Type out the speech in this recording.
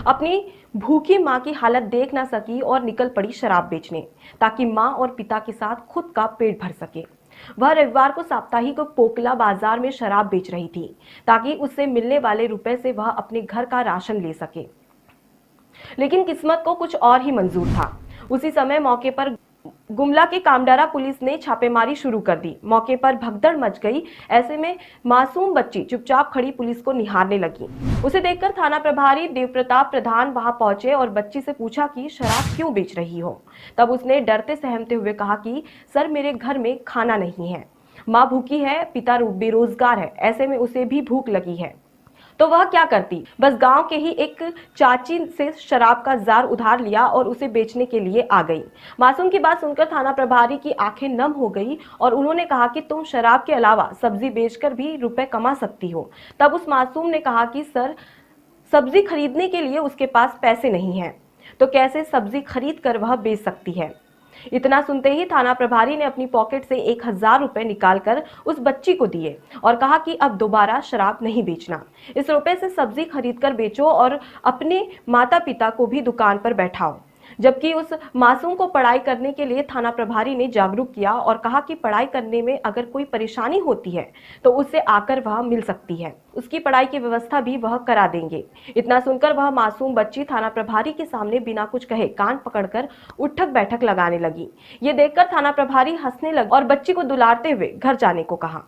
अपनी भूखी मां की हालत देख ना सकी और निकल पड़ी शराब बेचने, ताकि मां और पिता के साथ खुद का पेट भर सके। वह रविवार को साप्ताहिक पोकला बाजार में शराब बेच रही थी, ताकि उससे मिलने वाले रुपए से वह अपने घर का राशन ले सके। लेकिन किस्मत को कुछ और ही मंजूर था। उसी समय मौके पर गुमला के कामडारा पुलिस ने छापेमारी शुरू कर दी। मौके पर भगदड़ मच गई। ऐसे में मासूम बच्ची चुपचाप खड़ी पुलिस को निहारने लगी। उसे देखकर थाना प्रभारी देवप्रताप प्रधान वहां पहुंचे और बच्ची से पूछा कि शराब क्यों बेच रही हो। तब उसने डरते सहमते हुए कहा कि सर, मेरे घर में खाना नहीं है, माँ भूखी है, पिता बेरोजगार है, ऐसे में उसे भी भूख लगी है। तो वह क्या करती, बस गांव के ही एक चाची से शराब का जार उधार लिया और उसे बेचने के लिए आ गई। मासूम की बात सुनकर थाना प्रभारी की आंखें नम हो गई और उन्होंने कहा कि तुम शराब के अलावा सब्जी बेचकर भी रुपए कमा सकती हो। तब उस मासूम ने कहा कि सर, सब्जी खरीदने के लिए उसके पास पैसे नहीं हैं, तो कैसे सब्जी खरीद कर वह बेच सकती है। इतना सुनते ही थाना प्रभारी ने अपनी पॉकेट से 1,000 रुपए निकालकर उस बच्ची को दिए और कहा कि अब दोबारा शराब नहीं बेचना, इस रुपए से सब्जी खरीदकर बेचो और अपने माता पिता को भी दुकान पर बैठाओ। जबकि उस मासूम को पढ़ाई करने के लिए थाना प्रभारी ने जागरूक किया और कहा कि पढ़ाई करने में अगर कोई परेशानी होती है तो उससे आकर वह मिल सकती है, उसकी पढ़ाई की व्यवस्था भी वह करा देंगे। इतना सुनकर वह मासूम बच्ची थाना प्रभारी के सामने बिना कुछ कहे कान पकड़कर उठक बैठक लगाने लगी। ये देखकर थाना प्रभारी हंसने लगा और बच्ची को दुलारते हुए घर जाने को कहा।